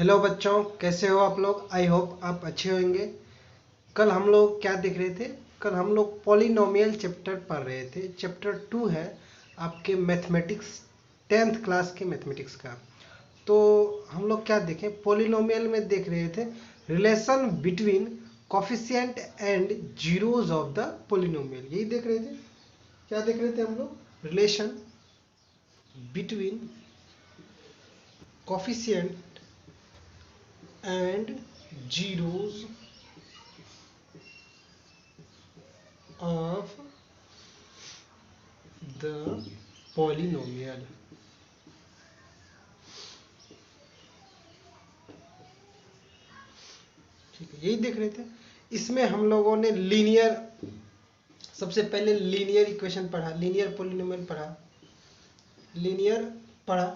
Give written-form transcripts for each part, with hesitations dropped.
Hello बच्चों, कैसे हो आप लोग। आई होप आप अच्छे होंगे। कल हम लोग क्या देख रहे थे? कल हम लोग पॉलिनोमियल चैप्टर पढ़ रहे थे। चैप्टर 2 है आपके मैथमेटिक्स, 10th क्लास के मैथमेटिक्स का। तो हम लोग क्या देखें, पॉलिनोमियल में देख रहे थे relation between coefficient and zeros of the polynomial. यही देख रहे थे। क्या देख रहे थे हम लोग? Relation between coefficient and zeros of the polynomial। ठीक है, यही देख रहे थे। इसमें हम लोगों ने लीनियर, सबसे पहले लीनियर इक्वेशन पढ़ा, लीनियर पॉलिनोमियल पढ़ा, लीनियर पढ़ा,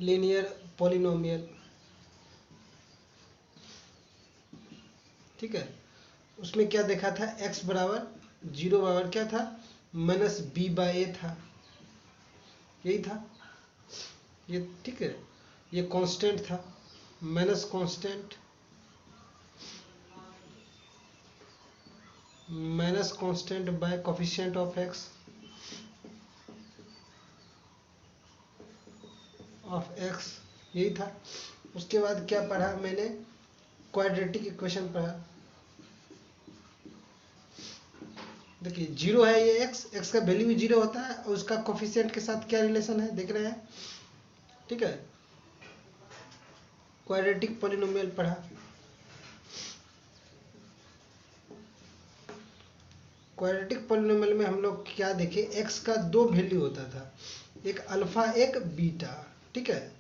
लीनियर पॉलिनोमियल। ठीक है, उसमें क्या देखा था? x बराबर 0 बराबर क्या था? माइनस बी बाई ए था। यही था ये। ठीक है, ये कांस्टेंट था, minus constant, minus constant bye coefficient of x यही था। उसके बाद क्या पढ़ा मैंने? क्वाड्रेटिक इक्वेशन पढ़ा। देखिए, जीरो है ये x का वैल्यू भी जीरो होता है और उसका कोफिशिएंट के साथ क्या रिलेशन है देख रहे हैं। ठीक है, क्वाड्रेटिक पॉलिनोमियल पढ़ा। क्वाड्रेटिक पॉलिनोमियल में हम लोग क्या देखे? x का दो वैल्यू होता था, एक अल्फा एक बीटा। ठीक है,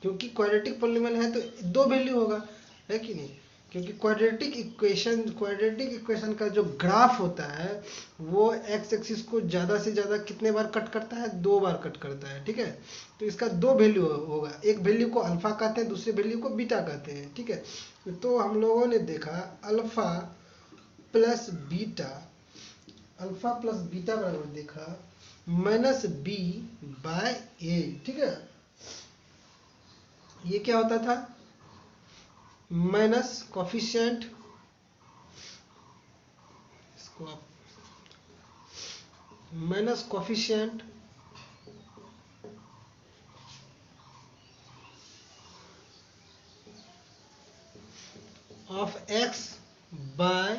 क्योंकि क्वाड्रेटिक पॉलिनोमियल है तो दो वैल्यू होगा, है कि नहीं? क्योंकि क्वाड्रेटिक इक्वेशन का जो ग्राफ होता है वो एक्स एक्सिस को ज़्यादा से ज़्यादा कितने बार कट करता है? 2 बार कट करता है। ठीक है, तो इसका दो वैल्यू होगा, एक वैल्यू को अल्फा कहते हैं, दूसरे वैल्यू को बीटा कहते हैं। ठीक है, तो हम लोगों ने देखा alpha plus beta, alpha plus beta बराबर देखा माइनस बी बाय ए। ठीक है, ये क्या होता था? माइनस कोफिशिएंट, इसको आप minus coefficient of X bye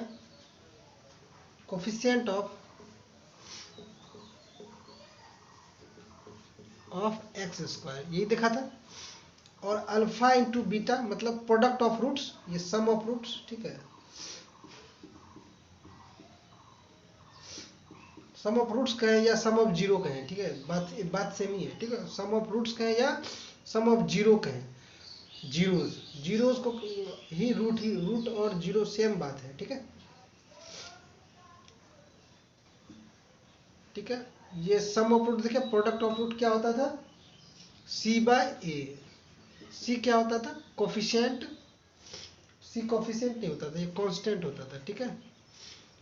coefficient of X square, यही देखा था। और अल्फा इंटू बीटा मतलब प्रोडक्ट ऑफ रूट्स, ये सम ऑफ रूट्स। ठीक है, सम ऑफ रूट्स कहें या सम ऑफ जीरो कहें, ठीक है, बात सेम ही है। ठीक है, सम ऑफ रूट्स कहें या सम ऑफ जीरो कहें, जीरोज को ही रूट और जीरो सेम बात है। ठीक है, ठीक है, ये सम ऑफ रूट देखिए, प्रोडक्ट ऑफ रूट क्या होता था? सी बाय ए। सी क्या होता था? कोफिशिएंट। सी कोफिशिएंट नहीं होता था, ये कांस्टेंट होता था। ठीक है,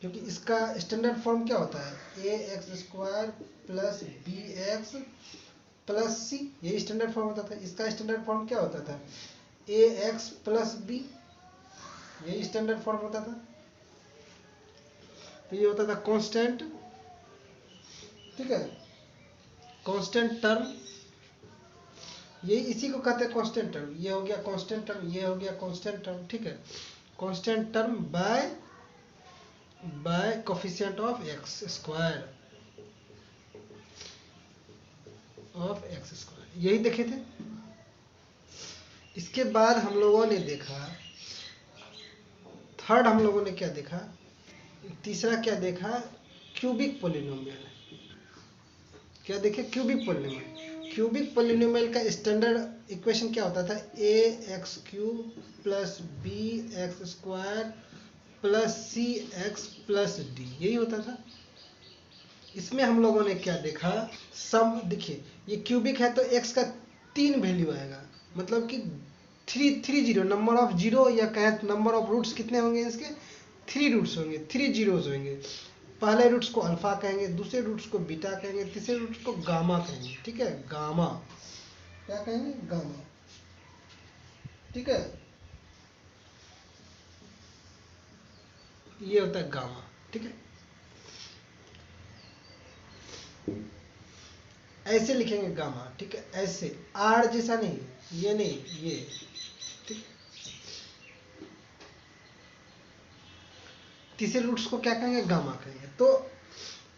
क्योंकि इसका स्टैंडर्ड फॉर्म क्या होता है? A X square plus B X plus C, यही स्टैंडर्ड फॉर्म होता था। इसका स्टैंडर्ड फॉर्म क्या होता था? ए एक्स प्लस बी, यही स्टैंडर्ड फॉर्म होता था। तो ये होता था कांस्टेंट। ठीक है, कांस्टेंट टर्म, ये इसी को कहते हैं कांस्टेंट टर्म। ये हो गया कांस्टेंट टर्म, ये हो गया कांस्टेंट टर्म। ठीक है, constant term by coefficient of X square यही देखे थे। इसके बाद हम लोगों ने देखा थर्ड, हम लोगों ने क्या देखा? तीसरा क्या देखा? Cubic polynomial. क्या देखे? Cubic polynomial. क्यूबिक पॉलिनोमियल का स्टैंडर्ड इक्वेशन क्या होता था? A X cube plus B X square plus C X plus D, यही होता था। इसमें हम लोगों ने क्या देखा? सम, देखिए ये क्यूबिक है तो एक्स का 3 वैल्यू आएगा, मतलब कि 3 नंबर ऑफ जीरो, या कहें नंबर ऑफ रूट्स कितने होंगे इसके? 3 रूट्स होंगे, 3 जीरोज होंगे। पहले रूट्स को अल्फा कहेंगे, दूसरे रूट्स को बीटा कहेंगे, तीसरे रूट्स को गामा कहेंगे। ठीक है, गामा क्या कहेंगे? गामा। ठीक है, ये होता है गामा। ठीक है, ऐसे लिखेंगे गामा। ठीक है, ऐसे आर जैसा नहीं, ये नहीं, ये। ठीक है, तीसरे रूट्स को क्या कहेंगे? गामा कहेंगे। तो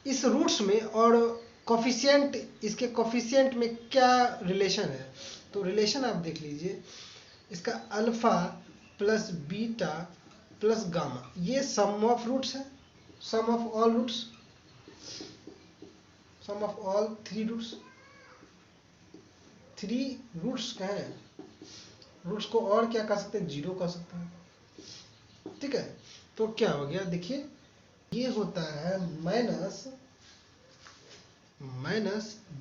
इस रूट्स में और कोफिशिएंट, इसके कोफिशिएंट में क्या रिलेशन है? तो रिलेशन आप देख लीजिए, इसका alpha plus beta plus gamma, ये सम ऑफ रूट्स है, sum of all roots, sum of all three roots. Three roots कहें, रूट्स को और क्या कह सकते हैं? जीरो कह सकते हैं। ठीक है, तो क्या हो गया? देखिए, ये होता है माइनस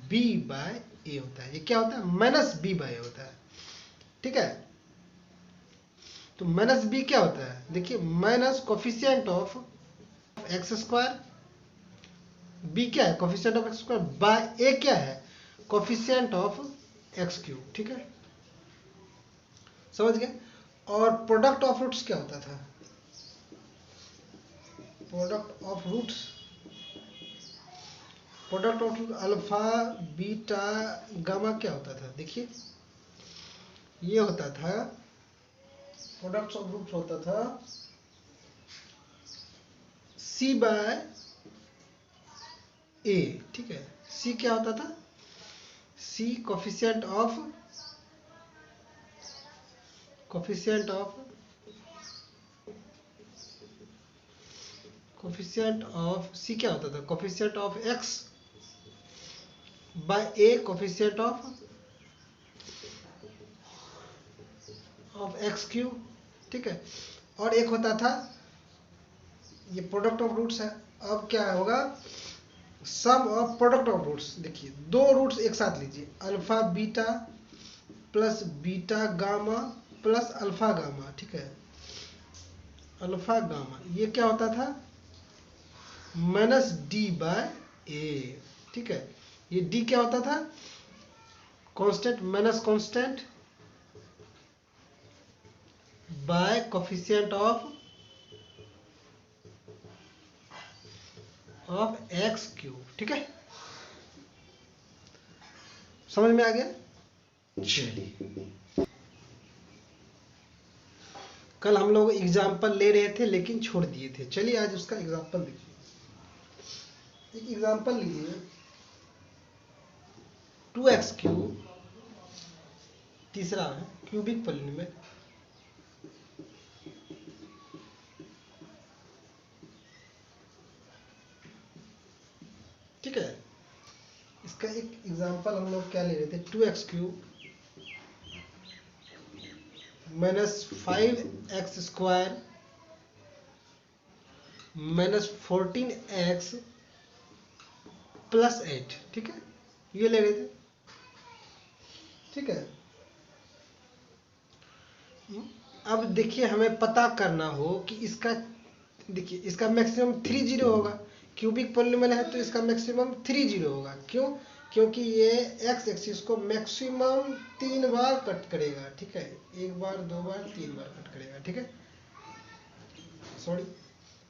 बी बाय ए होता है। ये क्या होता है? माइनस बी बाय ए होता है। ठीक है, तो माइनस बी क्या होता है? देखिए, minus coefficient of X square, B क्या है? Coefficient of X square, by A क्या है? Coefficient of X cube. ठीक है, समझ गए? और प्रोडक्ट ऑफ रूट्स क्या होता था? Product of roots, product of alpha beta gamma क्या होता था? देखिए, ये होता था, प्रोडक्ट ऑफ रूट्स होता था सी बाय ए। ठीक है, सी क्या होता था? C coefficient of coefficient of C क्या होता था? Coefficient of X by A coefficient of X cube. ठीक है, और एक होता था, ये प्रोडक्ट ऑफ रूट्स है। अब क्या होगा? सम ऑफ प्रोडक्ट ऑफ रूट्स। देखिए, दो रूट्स एक साथ लीजिए, alpha beta plus beta gamma plus alpha gamma. ठीक है, अल्फा गामा, ये क्या होता था? माइनस डी बाय ए। ठीक है, ये डी क्या होता था? Constant, minus constant bye coefficient of X cube. ठीक है, समझ में आ गया? चलिए, कल हम लोग एग्जाम्पल ले रहे थे लेकिन छोड़ दिए थे। चलिए, आज उसका एग्जाम्पल देखिए। एक एग्जाम्पल लीजिए, 2x क्यूब, तीसरा है क्यूबिक पॉलिनोमियल। ठीक है, इसका एक एग्जाम्पल हम लोग क्या ले रहे थे? 2x cube minus 5x square minus 14x plus 8। ठीक है, ये ले रहे थे। ठीक है, अब देखिए, हमें पता करना हो कि इसका, देखिए, इसका मैक्सिमम 3 जीरो होगा। क्यूबिक पॉलिनोमियल है तो इसका मैक्सिमम 3 जीरो होगा। क्यों? क्योंकि ये एक्स एक्सिस को मैक्सिमम 3 बार कट करेगा। ठीक है, 1 बार 2 बार 3 बार कट करेगा। ठीक है, सॉरी,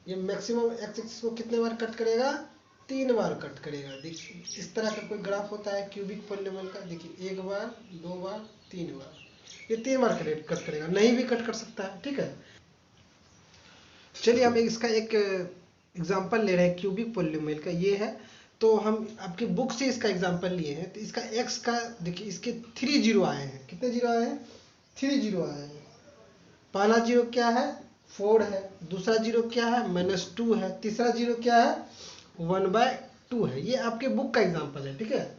ये मैक्सिमम एक्स एक्सिस को कितने बार कट करेगा? 3 बार कट करेगा। देखिए, इस तरह का कोई ग्राफ होता है क्यूबिक पॉलिनोमियल का। देखिए, 1 बार 2 बार 3 बार, ये 3 बार कट करेगा, नहीं भी कट कर सकता है। ठीक है, चलिए हम इसका एक एग्जांपल ले रहे हैं क्यूबिक पॉलिनोमियल का। ये है, तो हम आपकी बुक से इसका एग्जांपल लिए हैं। तो इसका एक्स का देखिए, इसके 3 जीरो आए हैं। कितने जीरो आए हैं? 3 जीरो आए हैं। पहला जीरो क्या है? 4 है। दूसरा जीरो क्या है? -2 है। तीसरा जीरो क्या है? 1/2 है। ये आपके बुक का एग्जांपल है। ठीक है,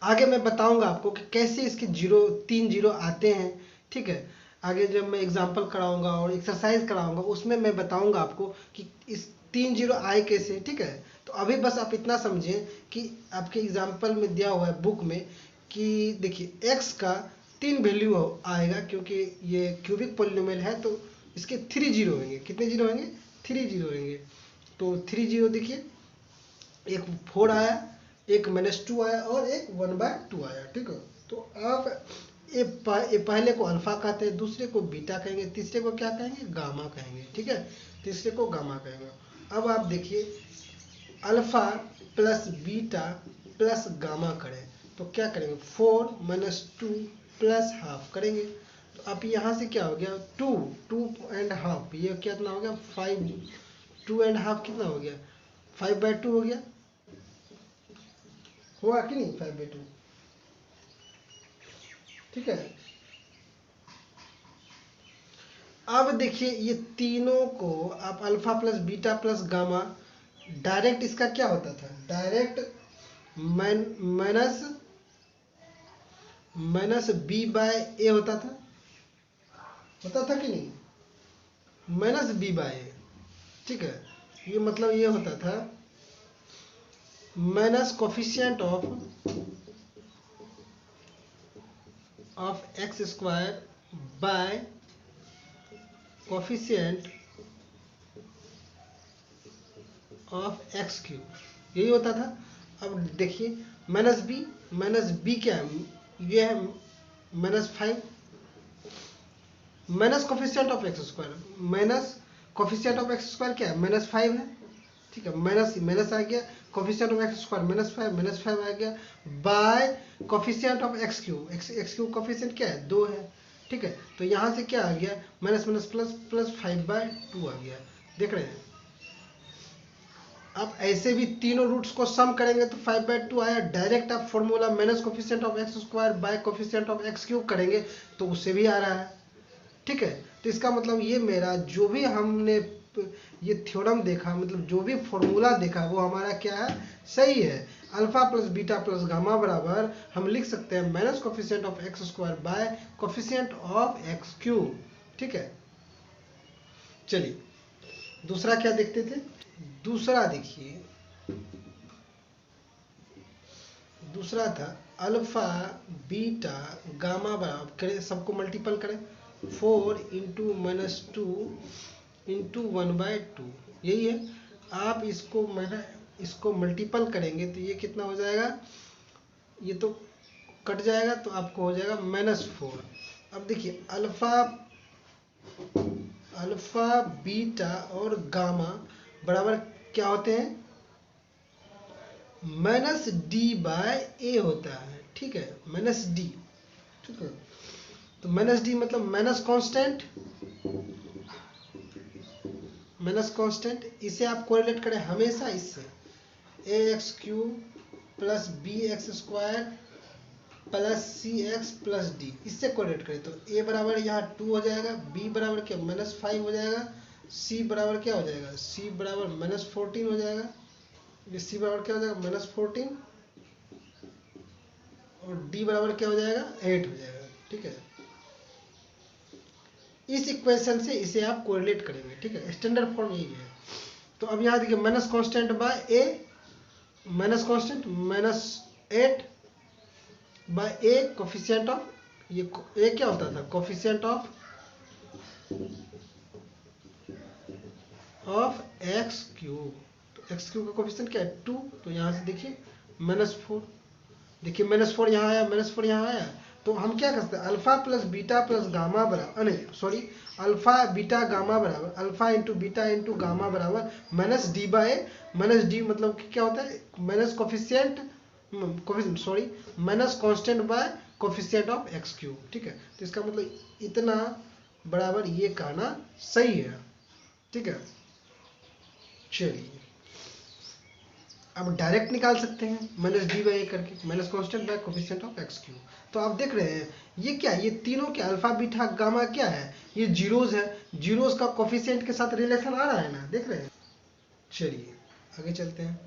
आगे मैं बताऊंगा आपको कि कैसे इसके 3 जीरो आते हैं। ठीक है, आगे जब मैं एग्जांपल कराऊंगा और एक्सरसाइज कराऊंगा उसमें मैं बताऊंगा आपको कि इस 3 जीरो आए कैसे। ठीक है, तो अभी बस आप इतना समझें कि आपके एग्जांपल में दिया हुआ है बुक में कि देखिए, एक्स का 3 वैल्यू आएगा, क्योंकि ये क्यूबिक पॉलिनोमियल है तो इसके 3 जीरो होंगे। कितने जीरो होंगे? 3 जीरो होंगे। तो 3 जीरो देखिए, एक 4 आया, एक -2 आया और एक 1/2 आया। ठीक है, तो आप ये पहले को अल्फा कहते हैं, दूसरे को बीटा कहेंगे, तीसरे को क्या कहेंगे, गामा कहेंगे। ठीक है, तीसरे को गामा कहेंगे। अब आप देखिए alpha plus beta plus gamma करें तो क्या करेंगे, 4 - 2 प्लस हाफ करेंगे। तो अब यहाँ से क्या हो गया, 2 ये कितना हो गया 5, 2.5 कितना हो गया 5/2 हो गया, हुआ कि नहीं 5/2। ठीक है, अब देखिए ये तीनों को आप alpha plus beta plus gamma, direct इसका क्या होता था, डायरेक्ट माइनस b/a होता था कि नहीं, -b/a। ठीक है, ये मतलब ये होता था minus coefficient of X square bye coefficient of X cube, यही होता था। अब देखिए माइनस बी क्या है, ये है -5 minus coefficient of X square, minus coefficient of X square क्या है -5 है। ठीक है, माइनस आ गया, कोफिशिएंट ऑफ एक्स स्क्वायर -5 आ गया bye coefficient of X cube coefficient क्या है 2 है। ठीक है, तो यहाँ से क्या आ गया माइनस प्लस 5/2 आ गया, देख रहे हैं। आप ऐसे भी तीनों रूट्स को सम करेंगे तो 5/2 आया। डायरेक्ट आप formula minus coefficient of X square bye coefficient of X cube करेंगे तो उससे भी आ रहा है। ठीक है, तो इसका मतलब ये मेरा जो भी हमने ये थ्योरम देखा, मतलब जो भी फॉर्मूला देखा वो हमारा क्या है, सही है। Alpha plus beta plus gamma बराबर हम लिख सकते हैं minus coefficient of X square bye coefficient of X cube. ठीक है, चलिए दूसरा क्या देखते थे। दूसरा देखिए, दूसरा था अल्फा बीटा गामा बराबर करें, सबको मल्टीपल करें 4 × -2 × 1/2, यही है। आप इसको मल्टीपल करेंगे तो ये कितना हो जाएगा, ये तो कट जाएगा तो आपको हो जाएगा -4। अब देखिए अल्फा बीटा और गामा बराबर क्या होते हैं, -d/a होता है। ठीक है, -d। ठीक है, तो -d मतलब माइनस कांस्टेंट, इसे आप कोरिलेट करें हमेशा इससे ax³ plus bx² plus cx plus d, इससे कोरिलेट करें तो a बराबर यहाँ 2 हो जाएगा, b बराबर क्या -5 हो जाएगा, c बराबर क्या हो जाएगा, c बराबर -14 हो जाएगा, ये c बराबर क्या हो जाएगा -14 और d बराबर क्या हो जाएगा 8 हो जाएगा। ठीक है, इस इक्वेशन से इसे आप कोरिलेट करेंगे। ठीक है, स्टैंडर्ड फॉर्म यही है। तो अब यहाँ देखिए minus constant by A, minus constant -8/a coefficient of, ये a क्या होता था, कोफिशिएंट ऑफ x³। तो x³ का कोफिशिएंट क्या है 2, तो यहाँ से देखिए -4, देखिए -4 यहाँ आया, -4 यहाँ आया, तो हम क्या कर सकते हैं alpha plus beta plus gamma बराबर, नहीं सॉरी, अल्फा बीटा गामा बराबर alpha into beta into gamma बराबर -d/a, -d मतलब क्या होता है minus coefficient sorry minus constant bye coefficient of x³। ठीक है, तो इसका मतलब इतना बराबर ये कहना सही है। ठीक है, चलिए अब डायरेक्ट निकाल सकते हैं -d/a करके, minus constant bye coefficient of x³। तो आप देख रहे हैं ये क्या, ये तीनों के अल्फा बीटा गामा क्या है, ये जीरोज है, जीरोज का कोफिशिएंट के साथ रिलेशन आ रहा है ना, देख रहे हैं। चलिए आगे चलते हैं।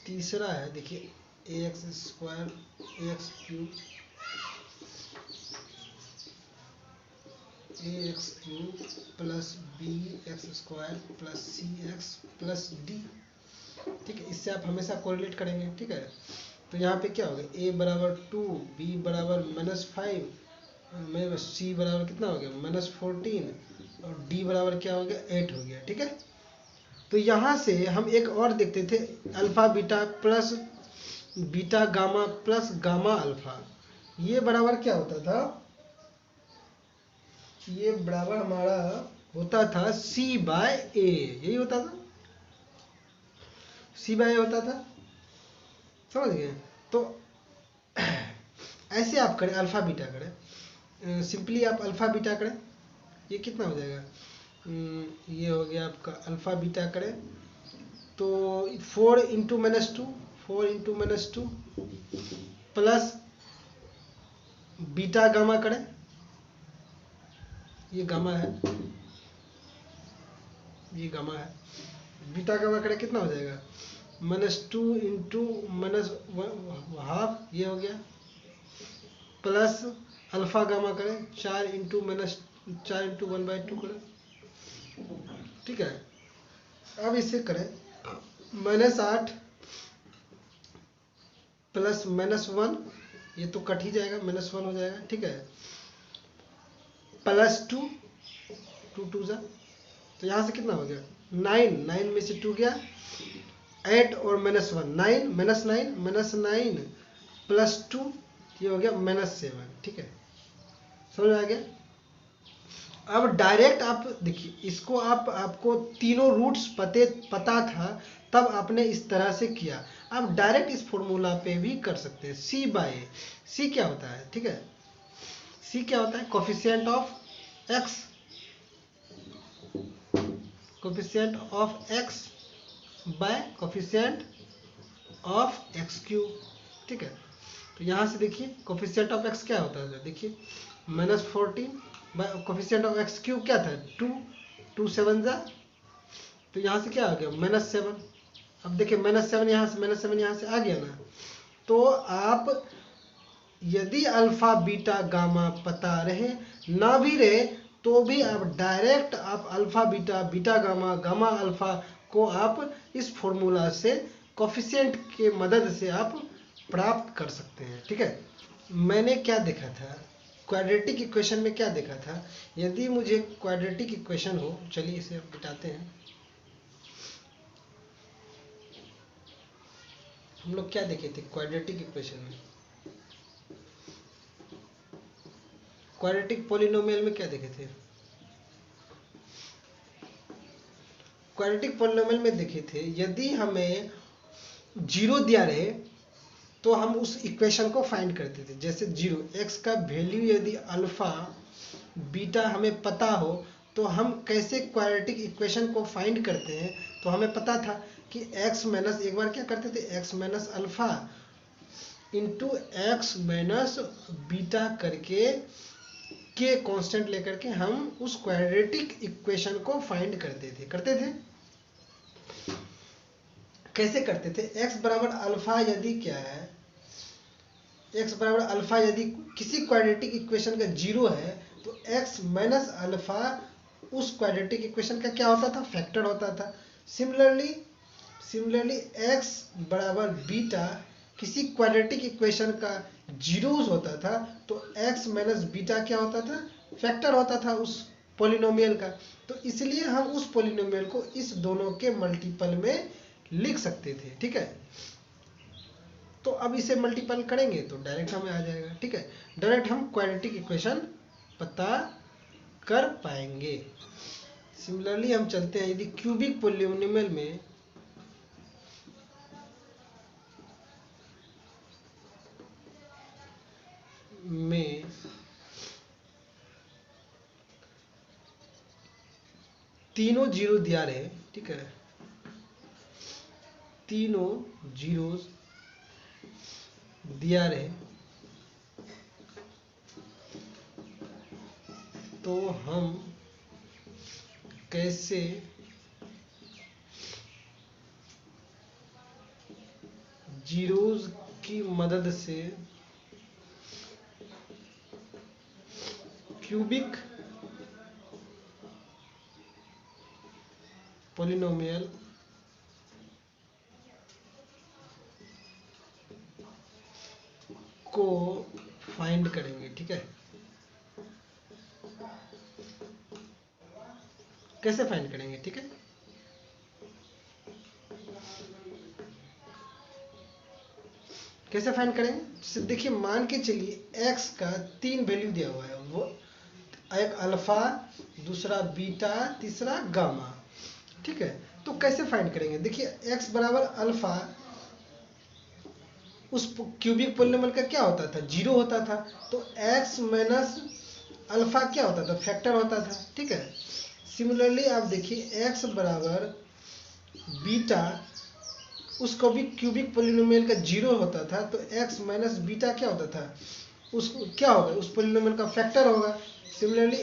तीसरा है देखिए ax² ax³ plus bx² plus cx plus d। ठीक है, इससे आप हमेशा कोरिलेट करेंगे। ठीक है, तो यहाँ पे क्या होगा a बराबर 2, b बराबर -5, c बराबर कितना हो गया -14 और d बराबर क्या हो गया 8 हो गया। ठीक है, तो यहाँ से हम एक और देखते थे alpha beta plus beta gamma plus gamma alpha, ये बराबर क्या होता था, ये बराबर हमारा होता था C/A, यही होता था, C/A होता था, समझ गए। तो ऐसे आप करें, अल्फा बीटा करें, सिंपली आप अल्फा बीटा करें, ये कितना हो जाएगा, ये हो गया आपका अल्फा बीटा करें तो 4 × -2, 4 × -2 प्लस बीटा गामा करें, ये गामा है, ये गामा है, बीटा गामा करें कितना हो जाएगा, -2 × -1/2, ये हो गया, प्लस अल्फा गामा करें 4 × 1/2 करें, ठीक है। अब इसे करें -8 प्लस -1, ये तो कट ही जाएगा, -1 हो जाएगा, ठीक है, +2, 2 2 जा, तो यहाँ से कितना हो गया 9, 9 में से 2 गया, 8 और -1 9, -9 +2, ये हो गया -7, ठीक है, समझ आ गया। अब डायरेक्ट आप देखिए, इसको आपको तीनों रूट्स पता था, तब आपने इस तरह से किया। आप डायरेक्ट इस फॉर्मूला पे भी कर सकते हैं, C/A। C क्या होता है, ठीक है, C क्या होता है, coefficient of x, coefficient of x bye coefficient of x³, ठीक है। तो यहाँ से देखिए कोफिशिएंट ऑफ x क्या होता है, देखिए -14 बाय कोफिशिएंट ऑफ x³ क्या था 2, 2 7 जा, तो यहाँ से क्या आ गया -7। अब देखिए -7 यहाँ से -7 यहाँ से आ गया ना, तो आप यदि अल्फा बीटा गामा पता रहे ना भी रहे तो भी आप डायरेक्ट आप alpha beta, beta gamma, gamma alpha को आप इस फॉर्मूला से कोफिशिएंट के मदद से आप प्राप्त कर सकते हैं, ठीक है। मैंने क्या देखा था, क्वाड्रेटिक इक्वेशन में क्या देखा था, यदि मुझे क्वाड्रेटिक इक्वेशन हो, चलिए इसे मिटाते हैं, हम लोग क्या देखे थे क्वाड्रेटिक इक्वेशन में, क्वाड्रेटिक पॉलिनोमियल में क्या देखे थे, क्वाड्रेटिक पॉलिनोमियल में देखे थे यदि हमें 0 दिया रहे तो हम उस इक्वेशन को फाइंड करते थे, जैसे 0 x का वैल्यू यदि अल्फा बीटा हमें पता हो तो हम कैसे क्वाड्रेटिक इक्वेशन को फाइंड करते हैं, तो हमें पता था कि x माइनस, एक बार क्या करते थे x minus alpha into x minus beta करके के कांस्टेंट लेकर के हम उस क्वाड्रेटिक इक्वेशन को फाइंड करते थे। कैसे करते थे, x बराबर अल्फा यदि क्या है, x बराबर अल्फा यदि किसी क्वाड्रेटिक इक्वेशन का 0 है तो x माइनस अल्फा उस क्वाड्रेटिक इक्वेशन का क्या होता था, फैक्टर होता था। सिमिलरली x बराबर बीटा किसी क्वाड्रेटिक इक्वेशन का 0 होता था तो x माइनस बीटा क्या होता था, फैक्टर होता था उस पॉलिनोमियल का। तो इसलिए हम उस पॉलिनोमियल को इस दोनों के मल्टीपल में लिख सकते थे, ठीक है। तो अब इसे मल्टीपल करेंगे तो डायरेक्ट हमें आ जाएगा, ठीक है, डायरेक्ट हम क्वाड्रेटिक इक्वेशन पता कर पाएंगे। सिमिलरली हम चलते हैं, यदि क्यूबिक पॉलिनोमियल में तीनों 0 दिया रहे, ठीक है, तीनों 0 दिया रहे तो हम कैसे जीरोस की मदद से क्यूबिक पॉलिनोमियल को फाइंड करेंगे, ठीक है। कैसे फाइंड करेंगे, ठीक है, कैसे फाइंड करेंगे? जैसे देखिए मान के चलिए x का 3 वैल्यू दिया हुआ है, वो एक अल्फा, दूसरा बीटा, तीसरा गामा, ठीक है। तो कैसे फाइंड करेंगे? देखिए x बराबर अल्फा, उस क्यूबिक पोलिनोमियल का क्या होता था? 0 होता था। तो x माइनस अल्फा क्या होता था? फैक्टर होता था, ठीक है। सिमिलरली आप देखिए x बराबर बीटा, उसको भी क्यूबिक पोलिनोमियल का 0 होता था, तो x माइनस बीटा क्या होता था? उस क्या होगा? उस पोलिनोमियल का फैक्टर होगा। सिमिलरली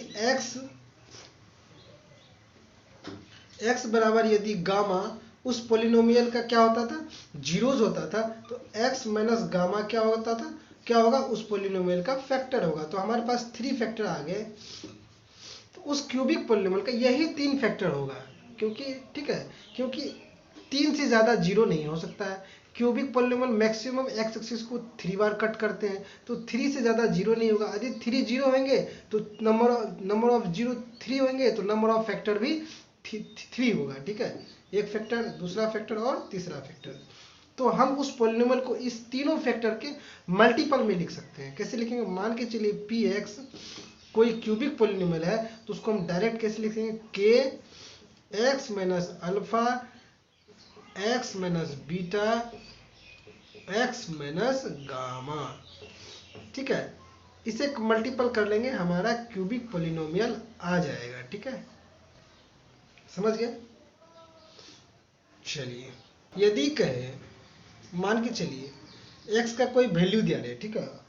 x बराबर यदि गामा, उस पोलिनोमियल का क्या होता था? जीरोज होता था, तो x माइनस गामा क्या होता था? क्या होगा? उस पोलिनोमियल का फैक्टर होगा। तो हमारे पास 3 फैक्टर आ गए। तो उस क्यूबिक पोलिनोमियल का यही 3 फैक्टर होगा, क्योंकि ठीक है, क्योंकि 3 से ज़्यादा जीरो नहीं हो सकता है। Cubic polynomial maximum x axis को 3 बार कट करते हैं, तो 3 से ज़्यादा जीरो नहीं होगा। यदि 3 जीरो होंगे तो नंबर ऑफ जीरो 3 होंगे, तो नंबर ऑफ फैक्टर भी 3 होगा, ठीक है। एक फैक्टर, दूसरा फैक्टर और तीसरा फैक्टर। तो हम उस पोलिनोमियल को इस तीनों फैक्टर के मल्टीपल में लिख सकते हैं। कैसे लिखेंगे? मान के चलिए पी एक्स कोई क्यूबिक पोलिनोमियल है, तो उसको हम डायरेक्ट कैसे लिखेंगे? के x minus alpha, x minus beta, x minus gamma, ठीक है। इसे मल्टीपल कर लेंगे, हमारा क्यूबिक पोलिनोमियल आ जाएगा, ठीक है। समझ गए? चलिए, यदि कहे मान के चलिए x का कोई वैल्यू दिया रहे, ठीक है,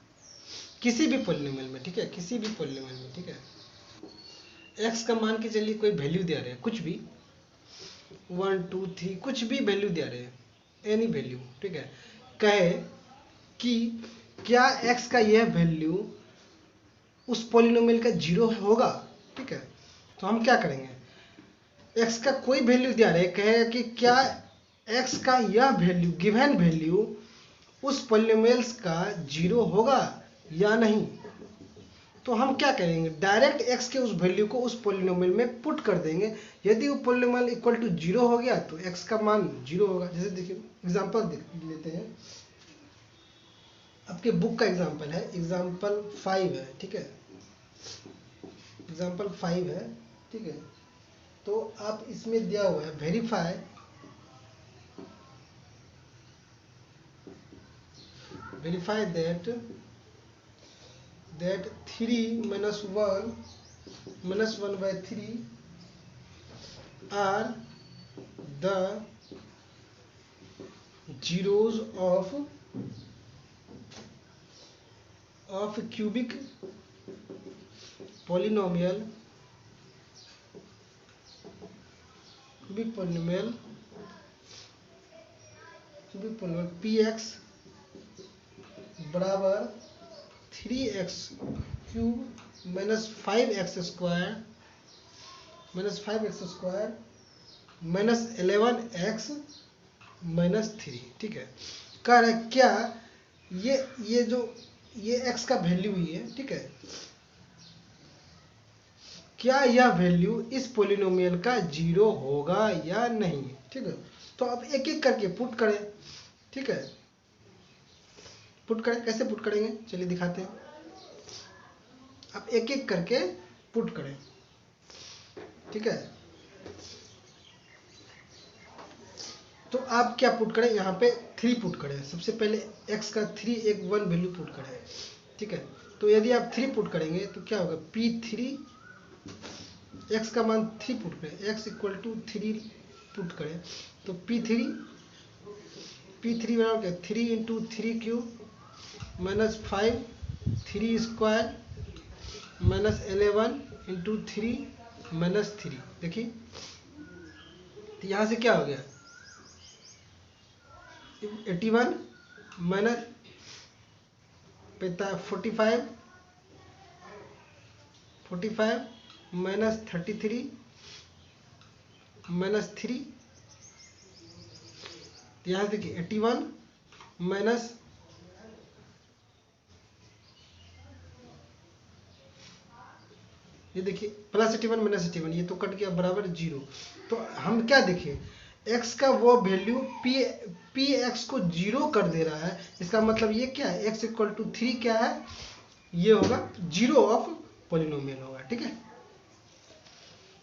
किसी भी पोलिनोमियल में, ठीक है, किसी भी पोलिनोमियल में, ठीक है। x का मान के चलिए कोई वैल्यू दिया रहे, कुछ भी 1 2 3 कुछ भी वैल्यू दिया रहे, एनी वैल्यू, ठीक है। कहे कि क्या x का यह वैल्यू उस पोलिनोमियल का 0 होगा, ठीक है। तो हम क्या करेंगे? x का कोई वैल्यू दिया रहे, कहे कि क्या x का यह वैल्यू, गिवन वैल्यू उस पोलिनोमियल्स का 0 होगा या नहीं। तो हम क्या करेंगे? डायरेक्ट x के उस वैल्यू को उस पोलिनोमियल में पुट कर देंगे। यदि वो पोलिनोमियल इक्वल टू 0 हो गया तो x का मान 0 होगा। जैसे देखिए एग्जांपल लेते हैं, आपके बुक का एग्जांपल है, एग्जांपल 5 है, ठीक है, एग्जांपल 5 है, ठीक है। तो आप इसमें दिया हुआ है verify that 3 minus 1 by 3 are the zeros of cubic polynomial px बराबर 3x cube minus 5x square minus 11x minus 3, ठीक है। कह रहा है क्या ये x का वैल्यू ही है, ठीक है, क्या यह वैल्यू इस पोलिनोमियल का 0 होगा या नहीं, ठीक है। तो अब एक एक करके पुट करें, ठीक है। पुट करें, कैसे पुट करेंगे चलिए दिखाते हैं। अब एक एक करके पुट करें, ठीक है। तो आप क्या पुट करें? यहाँ पे 3 पुट करें। सबसे पहले x का 3 एक 1 वैल्यू पुट करें, ठीक है। तो यदि आप 3 पुट करेंगे तो क्या होगा? P3 x का मान 3 पुट करें, x इक्वल टू 3 पुट करें, तो P3 बराबर क्या? 3 into 3 cube minus 5 3 square minus 11 into 3 minus 3। देखिए तो यहाँ से क्या हो गया? 81 माइनस 45 माइनस 33 माइनस 3। यहाँ से देखिए 81 माइनस ये देखिए प्लस 81 माइनस 81, ये तो कट गया बराबर 0। तो हम क्या देखें? x का वो वैल्यू पी एक्स को 0 कर दे रहा है, इसका मतलब ये क्या है, x इक्वल टू 3 क्या है, ये होगा जीरो ऑफ पॉलिनोमियल होगा। ठीक है,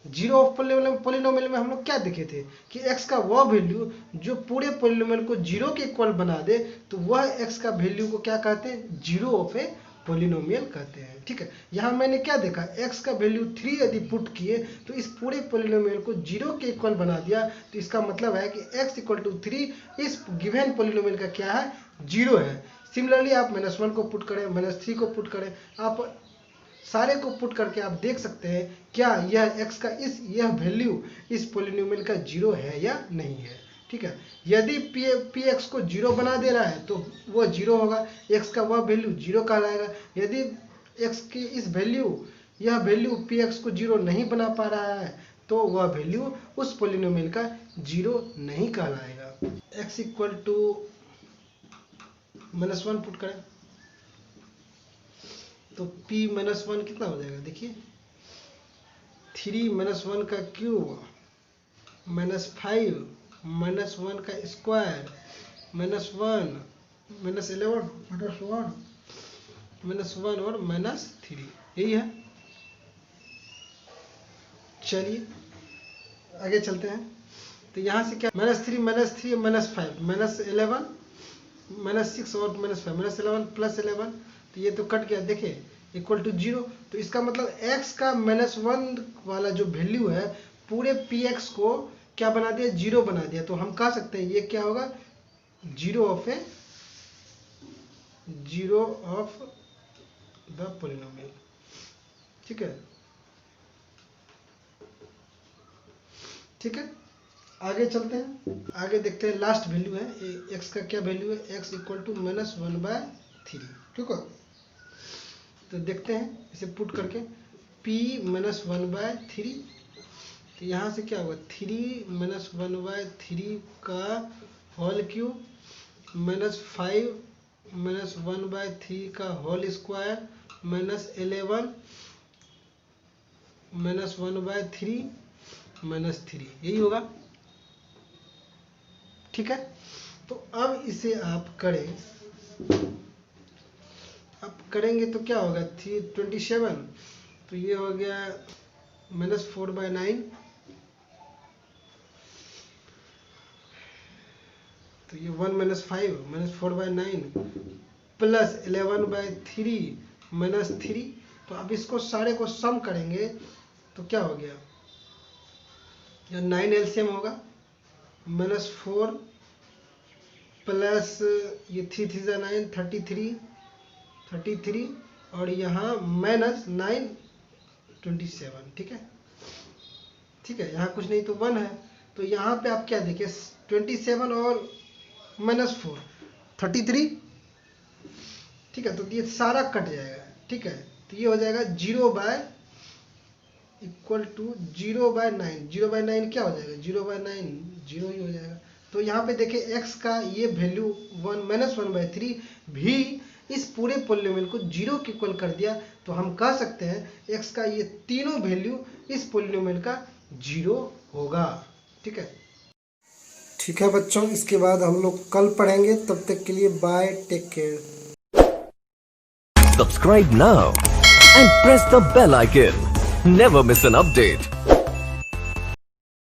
जीरो ऑफ पॉलिनोमियल में हम लोग क्या देखे थे कि x का वह वैल्यू जो पूरे पॉलिनोमियल को 0 के इक्वल बना दे, तो वह x का वैल्यू को क्या कहते हैं, जीरो ऑफ ए पॉलिनोमियल कहते हैं। ठीक है, यहाँ मैंने क्या देखा, x का वैल्यू 3 यदि पुट किए तो इस पूरे पॉलिनोमियल को 0 के इक्वल बना दिया, तो इसका मतलब है कि x इक्वल टू 3 इस गिवन पॉलिनोमियल का क्या है, 0 है। सिमिलरली आप -1 को पुट करें, -3 को पुट करें, आप सारे को पुट करके आप देख सकते हैं क्या यह x का यह वैल्यू इस पॉलिनोमियल का 0 है या नहीं है। ठीक है, यदि पी एक्स को 0 बना दे रहा है तो वो 0 होगा, x का वह वैल्यू 0 कहलाएगा। यदि x की इस यह वैल्यू पी एक्स को 0 नहीं बना पा रहा है तो वह वैल्यू उस पॉलिनोमियल का 0 नहीं कहलाएगा। x इक्वल टू -1 पुट करें तो p -1 कितना हो जाएगा, देखिए 3 -1 का क्यूब -5 -1 का स्क्वायर -1 -11 -1 और -3, यही है। चलिए आगे चलते हैं, तो यहाँ से क्या -3 -5 -11 -6 और -5 -11 + 11, तो ये तो कट गया, देखिए इक्वल टू 0। तो इसका मतलब x का -1 वाला जो वैल्यू है पूरे पी एक्स को क्या बना दिया, 0 बना दिया। तो हम कह सकते हैं ये क्या होगा, जीरो ऑफ द पॉलिनोमियल। ठीक है, ठीक है, आगे चलते हैं, आगे देखते हैं। लास्ट वैल्यू है x का, क्या वैल्यू है, x इक्वल टू -1/3। ठीक है, तो देखते हैं इसे पुट करके p -1/3, तो यहाँ से क्या होगा, 3 -1/3 का होल क्यूब -5 -1/3 का होल स्क्वायर -11 -1/3 -3, यही होगा। ठीक है, तो अब इसे आप करें, अब करेंगे तो क्या होगा, 27, तो ये हो गया -4/9, तो ये 1 -5 -4/9 प्लस 11/3 -3। तो अब इसको सारे को सम करेंगे तो क्या हो गया, या 9 एलसीएम होगा, -4 प्लस ये 3 3 9 33 और यहाँ -9 27। ठीक है, ठीक है, यहाँ कुछ नहीं तो 1 है, तो यहाँ पे आप क्या देखिए 27 और -4 33। ठीक है, तो ये सारा कट जाएगा। ठीक है, तो ये हो जाएगा 0/9, 0/9 क्या हो जाएगा, 0/9 0 ही हो जाएगा। तो यहाँ पे देखिए x का ये वैल्यू -1/3 भी इस पूरे पॉलिनोमियल को 0 के इक्वल कर दिया, तो हम कह सकते हैं x का ये तीनों वैल्यू इस पॉलिनोमियल का 0 होगा। ठीक है, ठीक है बच्चों, इसके बाद हम लोग कल पढ़ेंगे, तब तक के लिए bye, take care. Subscribe now and press the bell icon. Never miss an update.